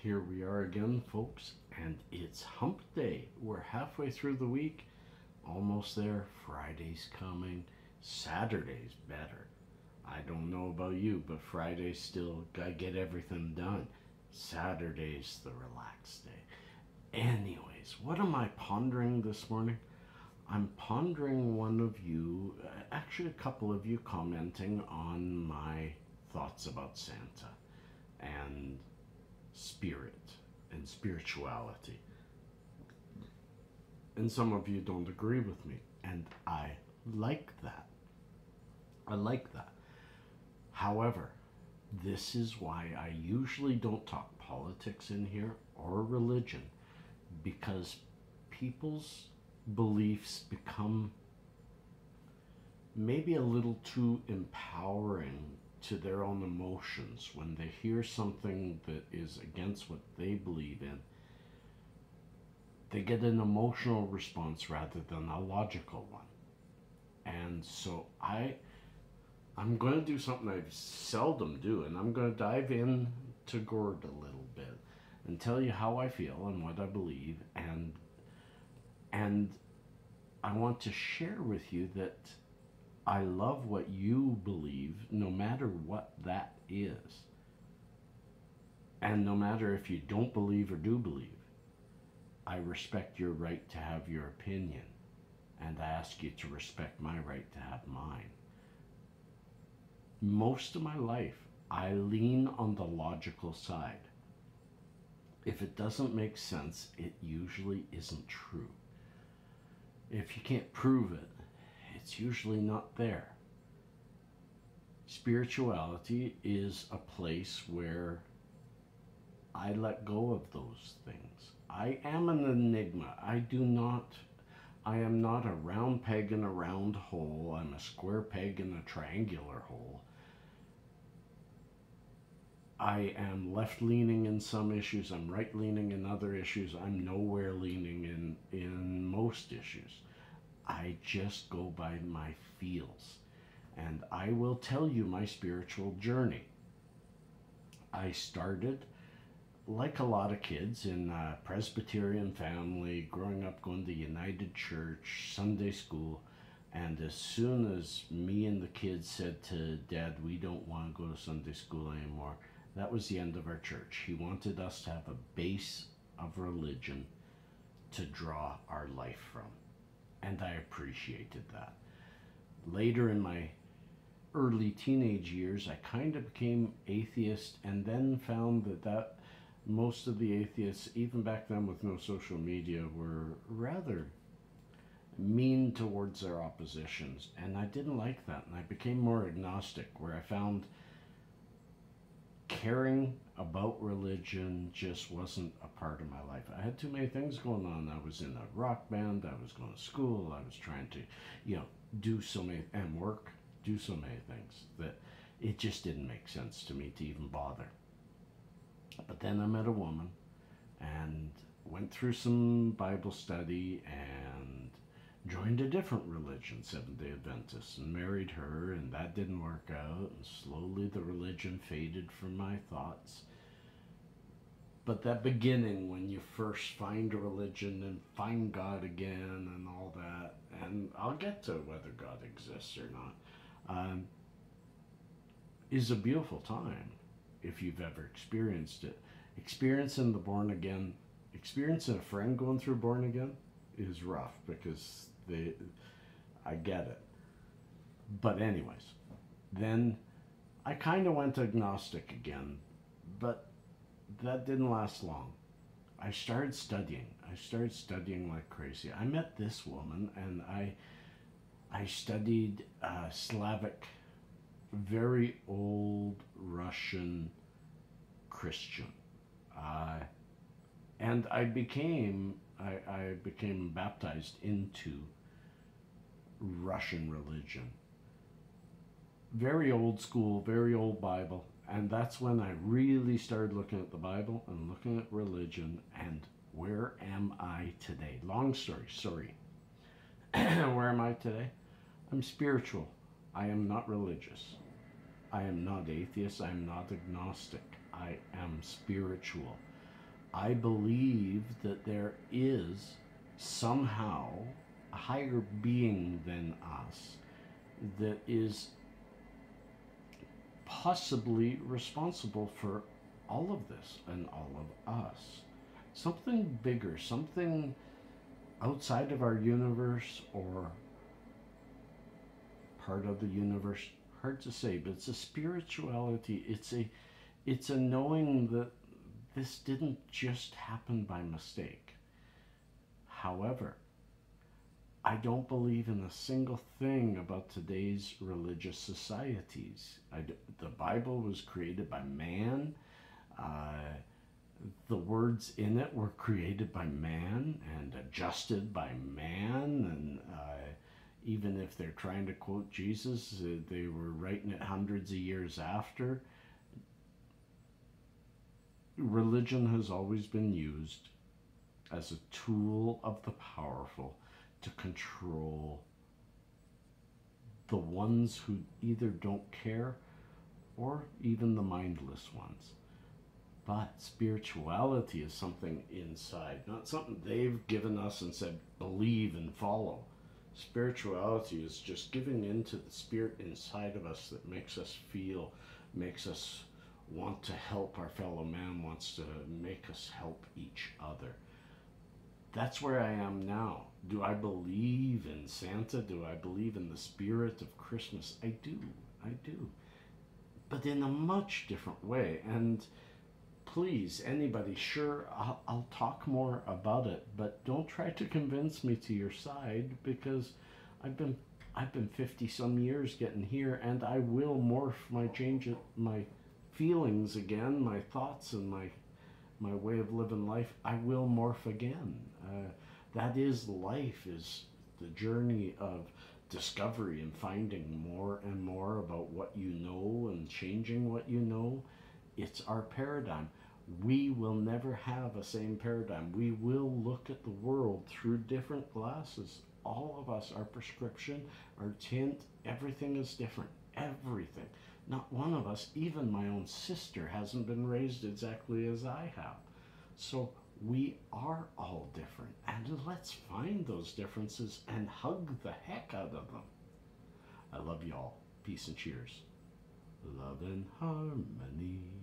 Here we are again, folks, and it's hump day. We're halfway through the week, almost there. Friday's coming. Saturday's better. I don't know about you, but Friday's still gotta get everything done. Saturday's the relaxed day. Anyways, what am I pondering this morning? I'm pondering one of you, actually a couple of you, commenting on my thoughts about Santa and spirit and spirituality. And some of you don't agree with me, and I like that. I like that. However, this is why I usually don't talk politics in here or religion, because people's beliefs become maybe a little too empowering to their own emotions when they hear something that is against what they believe in. They get an emotional response rather than a logical one. And so I'm going to do something I seldom do, and I'm going to dive in to Gord a little bit and tell you how I feel and what I believe, and I want to share with you that I love what you believe, no matter what that is. And no matter if you don't believe or do believe, I respect your right to have your opinion, and I ask you to respect my right to have mine. Most of my life, I lean on the logical side. If it doesn't make sense, it usually isn't true. If you can't prove it, it's usually not there. Spirituality is a place where I let go of those things. I am an enigma. I am not a round peg in a round hole. I'm a square peg in a triangular hole. I am left-leaning in some issues. I'm right-leaning in other issues. I'm nowhere leaning in most issues. I just go by my feels. And I will tell you my spiritual journey. I started, like a lot of kids, in a Presbyterian family, growing up going to United Church, Sunday school, and as soon as me and the kids said to Dad, we don't want to go to Sunday school anymore, that was the end of our church. He wanted us to have a base of religion to draw our life from. And I appreciated that. Later in my early teenage years, I kind of became atheist, and then found that most of the atheists, even back then with no social media, were rather mean towards their oppositions. And I didn't like that, and I became more agnostic, where I found caring about religion just wasn't a part of my life. I had too many things going on. I was in a rock band, I was going to school, I was trying to, do so many, and work, do so many things that it just didn't make sense to me to even bother. But then I met a woman and went through some Bible study and joined a different religion, Seventh-day Adventist, and married her, and that didn't work out, and slowly the religion faded from my thoughts. But that beginning, when you first find a religion and find God again and all that, and I'll get to whether God exists or not, is a beautiful time if you've ever experienced it. Experiencing the born again, experiencing a friend going through born again is rough, because I get it. But anyways, then I kind of went agnostic again, but that didn't last long. I started studying like crazy. I met this woman, and I studied Slavic, very old Russian Christian, and I became baptized into Russian religion. Very old school, very old Bible. And that's when I really started looking at the Bible and looking at religion, and where am I today? Long story, sorry. Where am I today? I'm spiritual. I am not religious. I am not atheist. I am not agnostic. I am spiritual. I believe that there is somehow a higher being than us that is possibly responsible for all of this and all of us. Something bigger, something outside of our universe or part of the universe. Hard to say, but it's a spirituality. It's a knowing that this didn't just happen by mistake. However, I don't believe in a single thing about today's religious societies. The Bible was created by man. Uh, the words in it were created by man and adjusted by man. And even if they're trying to quote Jesus, they were writing it hundreds of years after. Religion has always been used as a tool of the powerful to control the ones who either don't care or even the mindless ones. But spirituality is something inside, not something they've given us and said, believe and follow. Spirituality is just giving into the spirit inside of us that makes us feel, makes us want to help our fellow man, wants to make us help each other. That's where I am now. Do I believe in Santa? Do I believe in the spirit of Christmas? I do. I do. But in a much different way. And please, anybody, sure, I'll talk more about it, but don't try to convince me to your side, because I've been 50 some years getting here, and I will morph my feelings again, my thoughts and my way of living life. I will morph again. That is life, is the journey of discovery and finding more and more about what you know and changing what you know. It's our paradigm. We will never have a same paradigm. We will look at the world through different glasses. All of us, our prescription, our tint, everything is different. Everything. Not one of us, even my own sister, hasn't been raised exactly as I have. So we are all different. And let's find those differences and hug the heck out of them. I love y'all. Peace and cheers. Love and harmony.